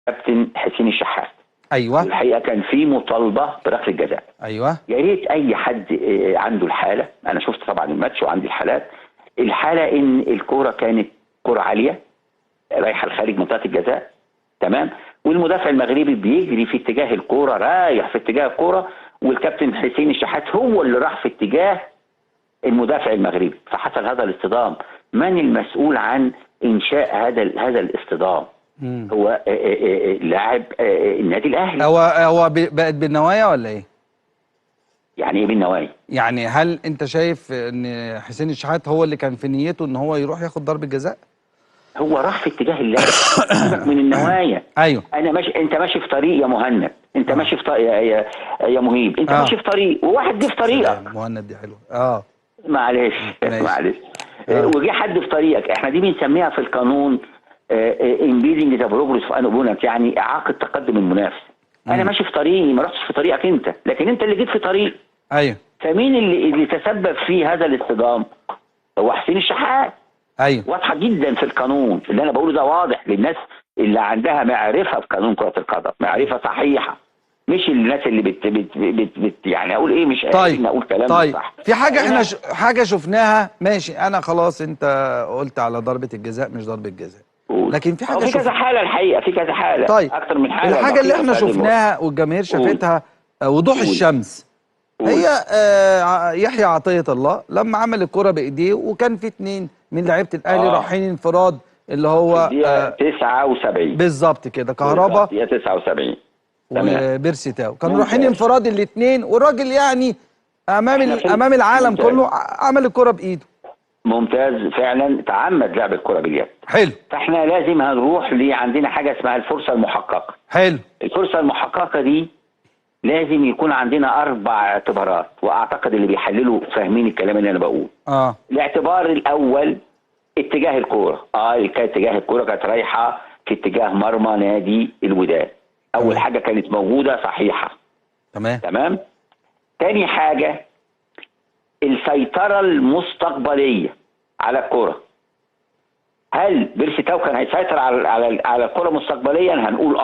كابتن حسين الشحات. ايوه. الحقيقه كان في مطالبه بركله الجزاء. ايوه. يا ريت اي حد عنده الحاله، انا شفت طبعا الماتش وعندي الحالات. الحاله ان الكوره كانت كوره عاليه رايحه لخارج منطقه الجزاء، تمام، والمدافع المغربي بيجري في اتجاه الكوره، رايح في اتجاه الكوره، والكابتن حسين الشحات هو اللي راح في اتجاه المدافع المغربي، فحصل هذا الاصطدام. من المسؤول عن انشاء هذا الاصطدام؟ هو لاعب النادي الاهلي. هو بقت بالنوايا ولا ايه؟ يعني ايه بالنوايا؟ يعني هل انت شايف ان حسين الشحات هو اللي كان في نيته ان هو يروح ياخد ضربة جزاء؟ هو راح في اتجاه اللاعب. سيبك من النوايا. ايوه. انا ماشي، انت ماشي في طريق يا مهند، انت ماشي في طريق يا مهيب، انت ماشي في طريق وواحد جه في طريقك. مهند دي حلوه. معلش معلش. وجه حد في طريقك، احنا دي بنسميها في القانون امبيدنج ذا بروجرس في ان اوبوننت، يعني اعاقه تقدم المنافس. انا ماشي في طريقي، ما رحتش في طريقك انت، لكن انت اللي جيت في طريق. ايوه. فمين اللي تسبب في هذا الاصطدام؟ هو حسين الشحات. ايوه. واضحه جدا في القانون، اللي انا بقوله ده واضح للناس اللي عندها معرفه بقانون كره القدم، معرفه صحيحه، مش الناس اللي بت يعني اقول ايه، مش طيب اقول كلام صح. في حاجه احنا حاجه شفناها، ماشي، انا خلاص انت قلت على ضربه الجزاء مش ضربه جزاء، لكن في حاجه في كذا حاله الحقيقه، في كذا حاله. طيب اكتر من حاله. الحاجه اللي احنا شفناها والجماهير شافتها وضوح الشمس. هي يحيى عطية الله لما عمل الكرة بايديه، وكان في 2 من لعيبه الاهلي رايحين انفراد، اللي هو 79 بالظبط كده، كهربا 79 وبيرسي تاو كانوا رايحين انفراد الاثنين، والراجل يعني امام العالم ممتاز. كله عمل الكرة بايده. ممتاز، فعلا تعمد لعب الكرة باليد. حلو. فاحنا لازم هنروح عندنا حاجه اسمها الفرصه المحققه. حلو. الفرصه المحققه دي لازم يكون عندنا 4 اعتبارات، واعتقد اللي بيحللوا فاهمين الكلام اللي انا بقوله. الاعتبار الاول اتجاه الكوره. اتجاه الكوره كانت رايحه في اتجاه مرمى نادي الوداد. اول حاجه كانت موجوده صحيحه. تمام. تاني حاجه السيطره المستقبليه على الكوره. هل بيرسي تاو كان هيسيطر على الكوره مستقبليا؟ هنقول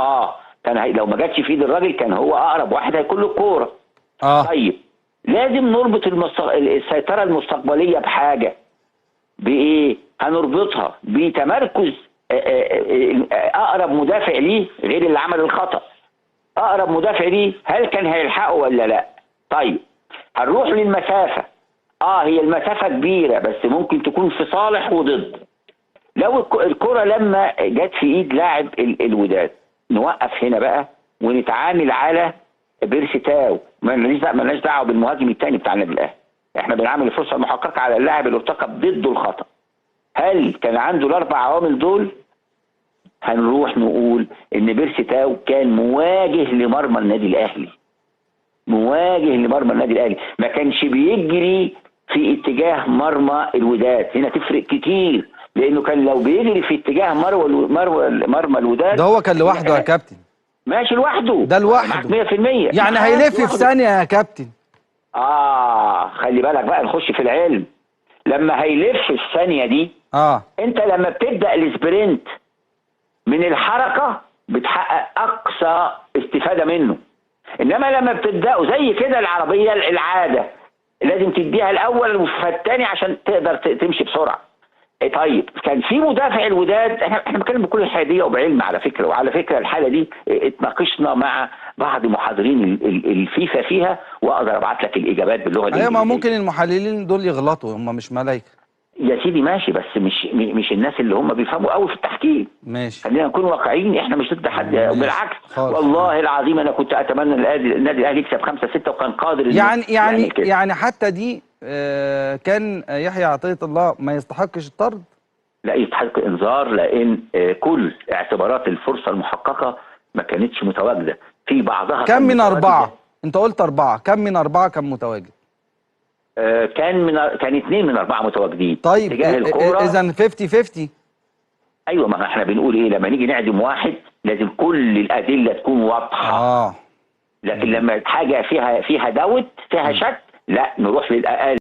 كان لو ما جاتش في ايد الراجل كان هو اقرب واحد هيكون له الكوره. طيب لازم نربط السيطره المستقبليه بحاجه. بايه؟ هنربطها بتمركز اقرب مدافع ليه غير اللي عمل الخطا. اقرب مدافع ليه هل كان هيلحقه ولا لا؟ طيب هنروح للمسافه. هي المسافه كبيره، بس ممكن تكون في صالح وضد. لو الكره لما جت في ايد لاعب الوداد، نوقف هنا بقى ونتعامل على بيرسي تاو، مالناش دعوه بالمهاجم الثاني بتاع النادي الاهلي. احنا بنعمل الفرصه المحققه على اللاعب اللي ارتكب ضده الخطا. هل كان عنده ال4 عوامل دول؟ هنروح نقول ان بيرسي تاو كان مواجه لمرمى النادي الاهلي. مواجه لمرمى النادي الاهلي، ما كانش بيجري في اتجاه مرمى الوداد. هنا تفرق كتير، لانه كان لو بيجري في اتجاه مرمى الوداد ده هو كان لوحده يا كابتن. ماشي لوحده، ده لوحده 100%. يعني هيلف في ثانيه يا كابتن. خلي بالك بقى، نخش في العلم. لما هيلف في الثانيه دي انت لما بتبدا السبرنت من الحركه بتحقق اقصى استفاده منه. انما لما بتبداه زي كده العربيه، العاده لازم تديها الاول والثاني عشان تقدر تمشي بسرعه. طيب كان في مدافع الوداد، احنا بنتكلم بكل حياديه وبعلم على فكره، وعلى فكره الحاله دي اتناقشنا مع بعض محاضرين الفيفا فيها، واقدر ابعت لك الاجابات باللغه الانجليزيه. ما ممكن المحللين دول يغلطوا، هم مش ملايكه يا سيدي. ماشي، بس مش الناس اللي هم بيفهموا قوي في التحكيم. ماشي، خلينا نكون واقعيين، احنا مش ضد حد، بالعكس والله العظيم انا كنت اتمنى النادي الاهلي يكسب 5-6 وكان قادر يعني حتى دي كان يحيى عطية الله ما يستحقش الطرد؟ لا، يستحق انذار، لان كل اعتبارات الفرصه المحققه ما كانتش متواجده في بعضها. كم من 4؟ انت قلت 4، كم من 4 كان متواجد؟ كان 2 من 4 متواجدين. طيب اذا 50-50. ايوه، ما احنا بنقول ايه، لما نيجي نعدم واحد لازم كل الادله تكون واضحه. لكن لما حاجه فيها دوت، فيها شك، لا نروح للاقل.